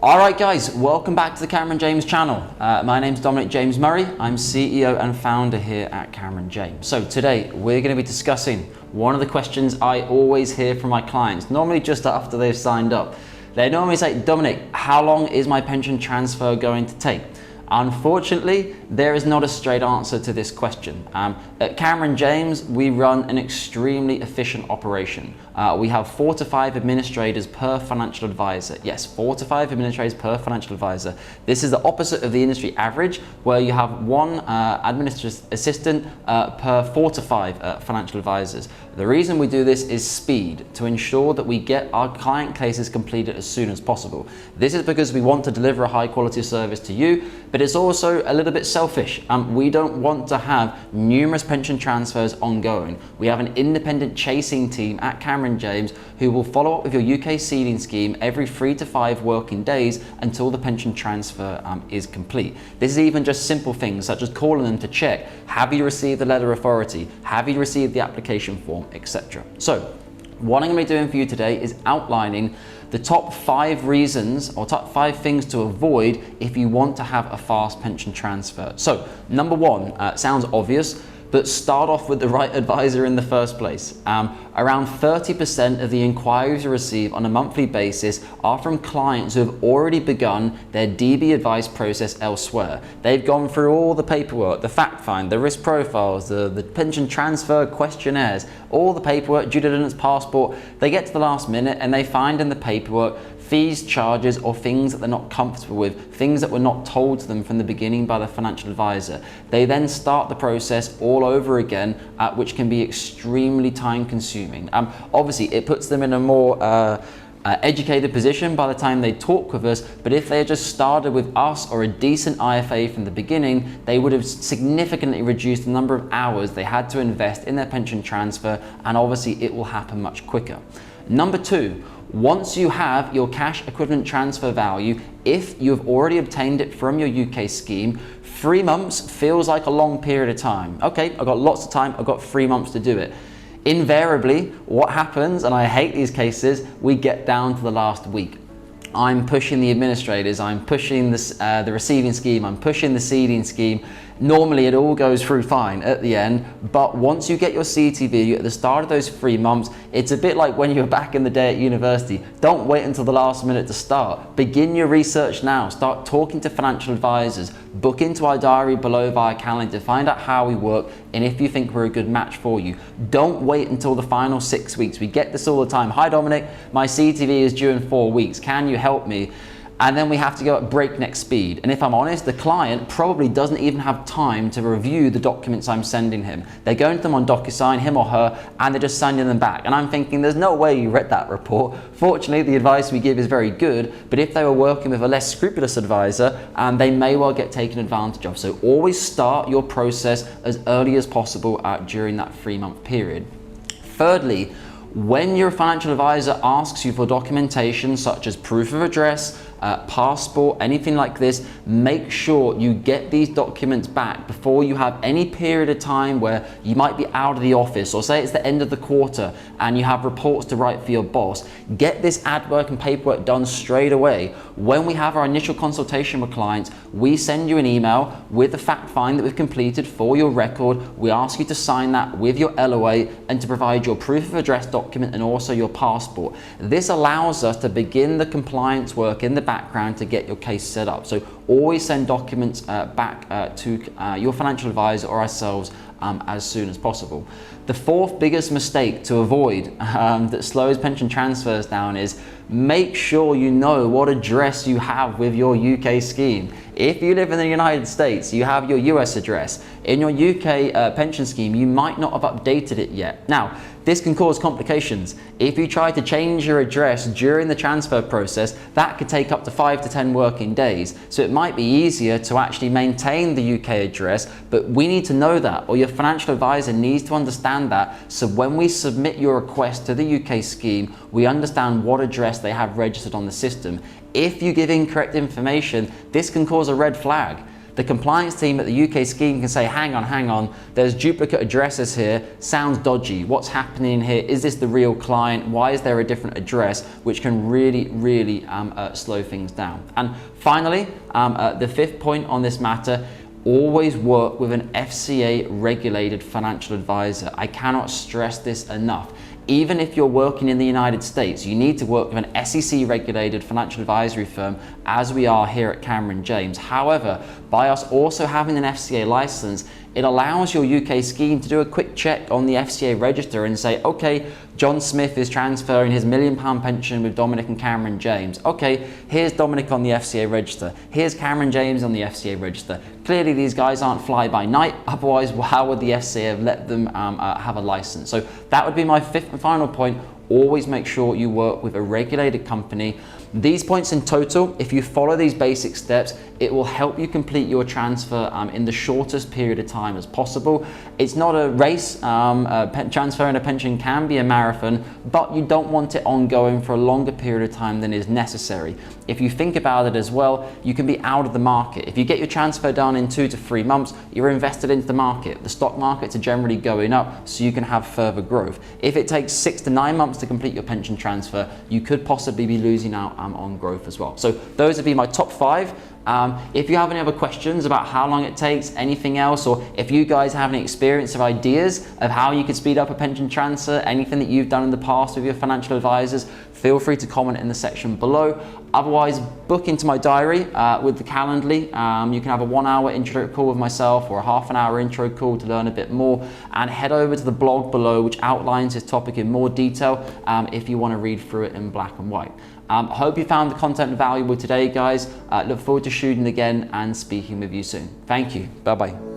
Alright guys, welcome back to the Cameron James channel. My name's Dominic James Murray. I'm CEO and founder here at Cameron James. So today we're going to be discussing one of the questions I always hear from my clients, normally just after they've signed up. They normally say, Dominic, how long is my pension transfer going to take? Unfortunately, there is not a straight answer to this question. At Cameron James, we run an extremely efficient operation. We have 4 to 5 administrators per financial advisor. Yes, 4 to 5 administrators per financial advisor. This is the opposite of the industry average, where you have 1 administrative assistant per 4 to 5 financial advisors. The reason we do this is speed, to ensure that we get our client cases completed as soon as possible. This is because we want to deliver a high quality service to you, but it's also a little bit selfish. We don't want to have numerous pension transfers ongoing. We have an independent chasing team at Cameron James who will follow up with your UK ceding scheme every 3 to 5 working days until the pension transfer is complete. This is even just simple things such as calling them to check, have you received the letter of authority, have you received the application form, etc. So what I'm going to be doing for you today is outlining the top 5 reasons or top 5 things to avoid if you want to have a fast pension transfer. So number 1, sounds obvious, but start off with the right advisor in the first place. Around 30% of the inquiries we receive on a monthly basis are from clients who have already begun their DB advice process elsewhere. They've gone through all the paperwork, the fact find, the risk profiles, the pension transfer questionnaires, all the paperwork, due diligence, passport. They get to the last minute and they find in the paperwork fees, charges, or things that they're not comfortable with, things that were not told to them from the beginning by the financial advisor. They then start the process all over again, which can be extremely time consuming. Obviously, it puts them in a more educated position by the time they talk with us, but if they had just started with us or a decent IFA from the beginning, they would have significantly reduced the number of hours they had to invest in their pension transfer, and obviously it will happen much quicker. Number 2, once you have your cash equivalent transfer value, if you've already obtained it from your UK scheme, 3 months feels like a long period of time. Okay, I've got lots of time, I've got 3 months to do it. Invariably, what happens, and I hate these cases, we get down to the last week. I'm pushing the administrators, I'm pushing the receiving scheme, I'm pushing the ceding scheme. Normally it all goes through fine at the end, but once you get your CETV at the start of those 3 months, it's a bit like when you were back in the day at university. Don't wait until the last minute to start. Begin your research now. Start talking to financial advisors. Book into our diary below via calendar to find out how we work and if you think we're a good match for you. Don't wait until the final 6 weeks. We get this all the time. Hi Dominic, my CETV is due in 4 weeks. Can you help me? And then we have to go at breakneck speed. And if I'm honest, the client probably doesn't even have time to review the documents I'm sending him. They're going to them on DocuSign, him or her, and they're just sending them back. And I'm thinking, there's no way you read that report. Fortunately, the advice we give is very good, but if they were working with a less scrupulous advisor, they may well get taken advantage of. So always start your process as early as possible during that 3-month period. Thirdly, when your financial advisor asks you for documentation such as proof of address, passport, anything like this, make sure you get these documents back before you have any period of time where you might be out of the office, or say it's the end of the quarter and you have reports to write for your boss. Get this ad work and paperwork done straight away. When we have our initial consultation with clients, we send you an email with the fact find that we've completed for your record. We ask you to sign that with your LOA and to provide your proof of address document and also your passport. This allows us to begin the compliance work in the background to get your case set up. So always send documents back to your financial advisor or ourselves as soon as possible. The 4th biggest mistake to avoid that slows pension transfers down is make sure you know what address you have with your UK scheme. If you live in the United States, you have your US address. In your UK pension scheme, you might not have updated it yet. Now, this can cause complications. If you try to change your address during the transfer process, that could take up to 5 to 10 working days. So it might be easier to actually maintain the UK address, but we need to know that, or your financial advisor needs to understand that. So when we submit your request to the UK scheme, we understand what address they have registered on the system. If you give incorrect information, this can cause a red flag. the compliance team at the UK scheme can say, hang on, there's duplicate addresses here, sounds dodgy, what's happening here, is this the real client, why is there a different address, which can really slow things down. And finally, the fifth point on this matter, always work with an FCA regulated financial advisor. I cannot stress this enough. Even if you're working in the United States, you need to work with an SEC regulated financial advisory firm, as we are here at Cameron James. However, by us also having an FCA license, it allows your UK scheme to do a quick check on the FCA register and say, okay, John Smith is transferring his £1 million pension with Dominic and Cameron James. Okay, here's Dominic on the FCA register. Here's Cameron James on the FCA register. Clearly these guys aren't fly by night, otherwise how would the FCA have let them have a license? So that would be my fifth and final point. Always make sure you work with a regulated company. These points in total, if you follow these basic steps, it will help you complete your transfer in the shortest period of time as possible. It's not a race. Transferring a pension can be a marathon, but you don't want it ongoing for a longer period of time than is necessary. If you think about it as well, you can be out of the market. If you get your transfer done in 2 to 3 months, you're invested into the market. The stock markets are generally going up, so you can have further growth. If it takes 6 to 9 months to complete your pension transfer, you could possibly be losing out on growth as well. So those would be my top 5. If you have any other questions about how long it takes, anything else, or if you guys have any experience or ideas of how you could speed up a pension transfer, anything that you've done in the past with your financial advisors, feel free to comment in the section below. Otherwise, book into my diary with the Calendly. You can have a 1-hour intro call with myself or a half-an-hour intro call to learn a bit more, and head over to the blog below, which outlines this topic in more detail if you want to read through it in black and white. Hope you found the content valuable today, guys. Look forward to shooting again and speaking with you soon. Thank you. Bye-bye.